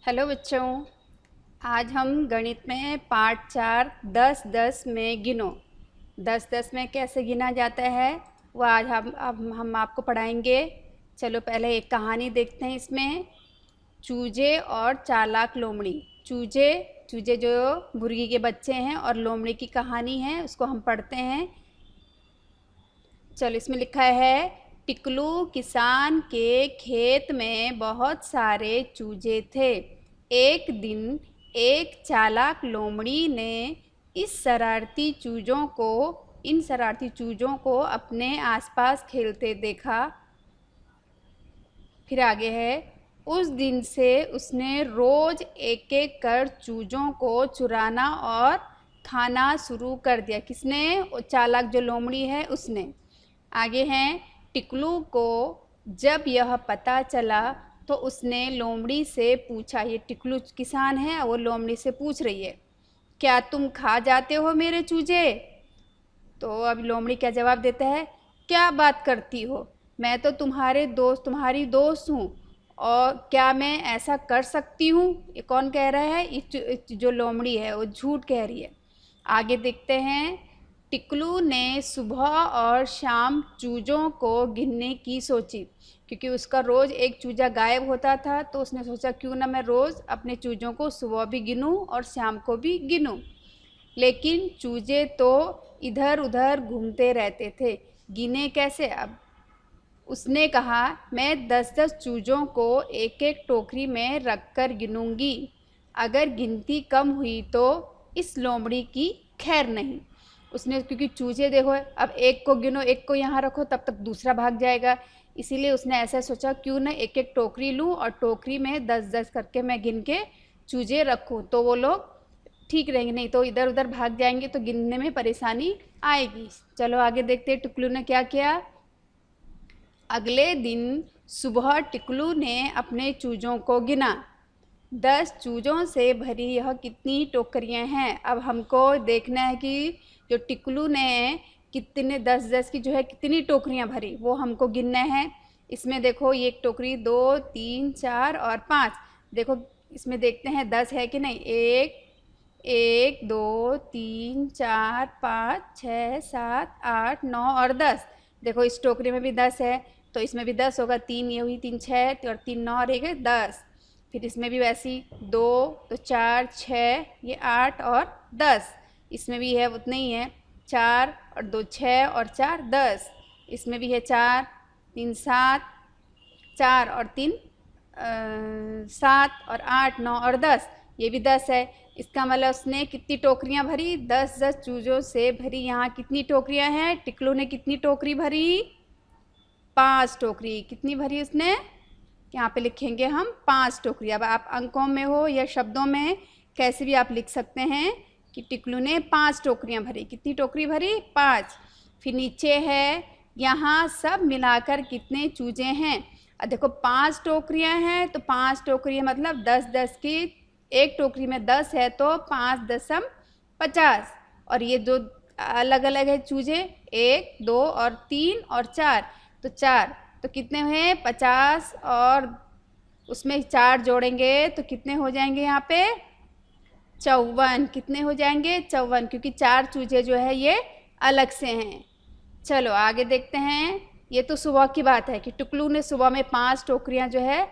Hello बच्चों। आज हम गणित में पार्ट 4 10-10 में गिनो 10-10 में कैसे गिना जाता है वो आज हम आपको पढ़ाएंगे। चलो पहले एक कहानी देखते हैं। इसमें चूजे और चालाक लोमड़ी। चूजे चूजे जो मुर्गी के बच्चे हैं और लोमड़ी की कहानी है, उसको हम पढ़ते हैं। चलो इसमें लिखा है, टिकलू किसान के खेत में बहुत सारे चूजे थे। एक दिन एक चालाक लोमड़ी ने इन शरारती चूजों को अपने आसपास खेलते देखा। फिर आगे है, उस दिन से उसने रोज एक एक कर चूजों को चुराना और खाना शुरू कर दिया। किसने? चालाक जो लोमड़ी है उसने। आगे हैं, टिकलू को जब यह पता चला तो उसने लोमड़ी से पूछा। ये टिकलू किसान है, वो लोमड़ी से पूछ रही है, क्या तुम खा जाते हो मेरे चूजे? तो अब लोमड़ी क्या जवाब देता है, क्या बात करती हो, मैं तो तुम्हारी दोस्त हूँ, और क्या मैं ऐसा कर सकती हूँ? ये कौन कह रहा है? जो लोमड़ी है वो झूठ कह रही है। आगे देखते हैं, टिकलू ने सुबह और शाम चूजों को गिनने की सोची, क्योंकि उसका रोज़ एक चूजा गायब होता था, तो उसने सोचा क्यों ना मैं रोज़ अपने चूजों को सुबह भी गिनूं और शाम को भी गिनूं। लेकिन चूजे तो इधर उधर घूमते रहते थे, गिने कैसे? अब उसने कहा, मैं 10-10 चूजों को एक एक टोकरी में रखकर गिनूंगी। अगर गिनती कम हुई तो इस लोमड़ी की खैर नहीं। उसने, क्योंकि चूजे देखो, अब एक को गिनो, एक को यहाँ रखो, तब तक दूसरा भाग जाएगा। इसीलिए उसने ऐसा सोचा, क्यों ना एक एक टोकरी लूँ और टोकरी में 10-10 करके मैं गिन के चूजे रखूँ, तो वो लोग ठीक रहेंगे, नहीं तो इधर उधर भाग जाएंगे तो गिनने में परेशानी आएगी। चलो आगे देखते हैं टिकलू ने क्या किया। अगले दिन सुबह टिकलू ने अपने चूजों को गिना। 10 चूजों से भरी यह कितनी टोकरियां हैं? अब हमको देखना है कि जो टिकलू ने कितने 10-10 की जो है कितनी टोकरियां भरी, वो हमको गिनना है। इसमें देखो, ये एक टोकरी, 2, 3, 4 और 5। देखो इसमें देखते हैं 10 है कि नहीं। एक, 1, 2, 3, 4, 5, 6, 7, 8, 9 और 10। देखो इस टोकरी में भी 10 है, तो इसमें भी 10 होगा। 3 ये हुई, 3 6 और 3 9 और 1 10। फिर इसमें भी वैसी 2 तो 4 6, ये 8 और 10। इसमें भी है, उतना ही है, 4 और 2 6 और 4 10। इसमें भी है 4 3 7, 4 और 3 7 और 8 9 और 10। ये भी 10 है। इसका मतलब उसने कितनी टोकरियां भरी? 10-10 चूजों से भरी यहाँ कितनी टोकरियां हैं? टिकलू ने कितनी टोकरी भरी? 5 टोकरी। कितनी भरी उसने? यहाँ पे लिखेंगे हम 5 टोकरी। अब आप अंकों में हो या शब्दों में कैसे भी आप लिख सकते हैं कि टिकलू ने 5 टोकरियां भरी। कितनी टोकरी भरी? 5। फिर नीचे है, यहाँ सब मिलाकर कितने चूजे हैं? देखो 5 टोकरियां हैं, तो 5 टोकरियां मतलब 10-10 की, एक टोकरी में 10 है तो 5×10=50। और ये दो अलग अलग है चूजे, 1 2 और 3 और 4, तो 4, तो कितने हैं? 50, और उसमें 4 जोड़ेंगे तो कितने हो जाएंगे? यहाँ पे 54। कितने हो जाएंगे? 54, क्योंकि 4 चूजे जो है ये अलग से हैं। चलो आगे देखते हैं। ये तो सुबह की बात है कि टुकलू ने सुबह में 5 टोकरियां जो है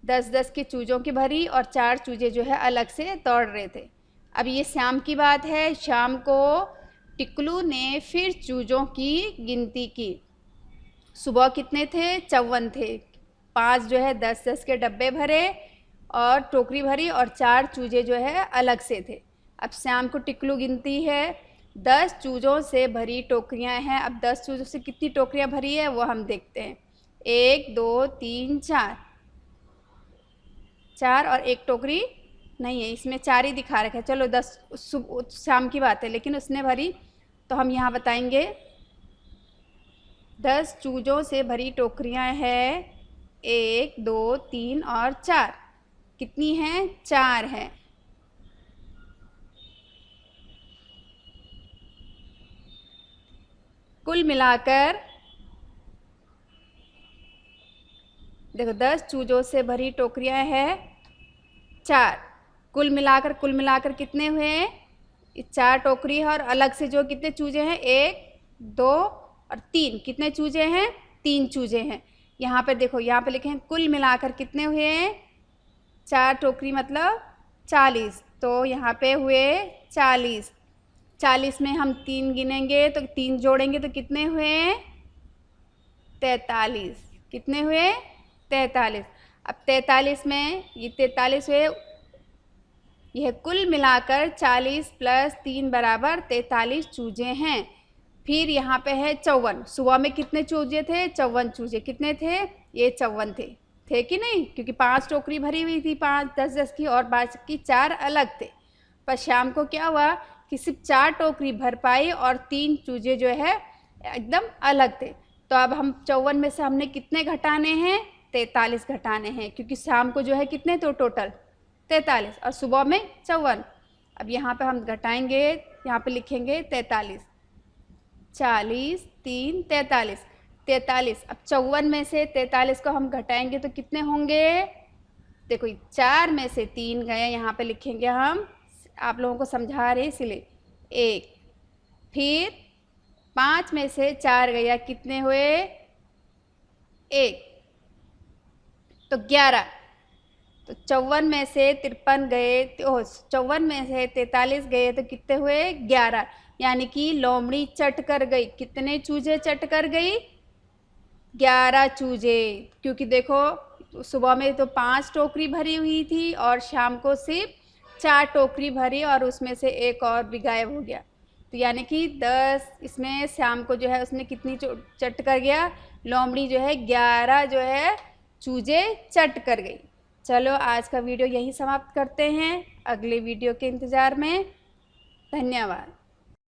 10-10 के चूजों की भरी, और 4 चूजे जो है अलग से दौड़ रहे थे। अब ये शाम की बात है। शाम को टिकलू ने फिर चूजों की गिनती की। सुबह कितने थे? 54 थे। 5 जो है 10-10 के डब्बे भरे और टोकरी भरी, और 4 चूजे जो है अलग से थे। अब शाम को टिकलू गिनती है, 10 चूजों से भरी टोकरियां हैं। अब 10 चूजों से कितनी टोकरियां भरी है वो हम देखते हैं। 1 2 3 4, 4 और एक टोकरी नहीं है, इसमें 4 ही दिखा रखा है। चलो 10 शाम की बात है, लेकिन उसने भरी, तो हम यहाँ बताएंगे 10 चूजों से भरी टोकरियां हैं, 1 2 3 और 4। कितनी हैं? 4 हैं। कुल मिलाकर देखो 10 चूजों से भरी टोकरियां हैं, 4। कुल मिलाकर कितने हुए हैं? 4 टोकरी है और अलग से जो कितने चूजे हैं? 1, 2 और 3। कितने चूजे हैं? 3 चूजे हैं। यहाँ पे देखो, यहाँ पे लिखे हैं कुल मिलाकर कितने हुए हैं? 4 टोकरी मतलब 40, तो यहाँ पे हुए 40। 40 में हम 3 गिनेंगे तो 3 जोड़ेंगे तो कितने हुए? 43। कितने हुए? 43। अब 43 में ये 43 हुए, यह कुल मिलाकर 40 + 3 बराबर 43 चूजे हैं। फिर यहाँ पे है 54। सुबह में कितने चूजे थे? 54 चूजे। कितने थे? ये 54 थे कि नहीं? क्योंकि 5 टोकरी भरी हुई थी, 5 10 की, और बाकी 4 अलग थे। पर शाम को क्या हुआ कि सिर्फ 4 टोकरी भर पाई और 3 चूजे जो है एकदम अलग थे। तो अब हम 54 में से हमने कितने घटाने हैं? 43 घटाने हैं, क्योंकि शाम को जो है कितने तो टोटल 43 और सुबह में 54। अब यहाँ पे हम घटाएंगे, यहाँ पे लिखेंगे 43। 40 3 43। 43। अब 54 में से 43 को हम घटाएंगे तो कितने होंगे? देखो 4 में से 3 गए, यहाँ पे लिखेंगे हम, आप लोगों को समझा रहे इसलिए 1। फिर 5 में से 4 गया, कितने हुए? 1, तो 11। तो 54 में से 53 गए, 54 में से 43 गए तो कितने हुए? 11। यानी कि लोमड़ी चट कर गई। कितने चूजे चट कर गई? 11 चूजे। क्योंकि देखो सुबह में तो 5 टोकरी भरी हुई थी और शाम को सिर्फ 4 टोकरी भरी और उसमें से 1 और भी गायब हो गया। तो यानी कि 10, इसमें शाम को जो है उसने कितनी चट कर गया? लोमड़ी जो है 11 जो है चूजे चट कर गई। चलो आज का वीडियो यहीं समाप्त करते हैं, अगले वीडियो के इंतज़ार में। धन्यवाद।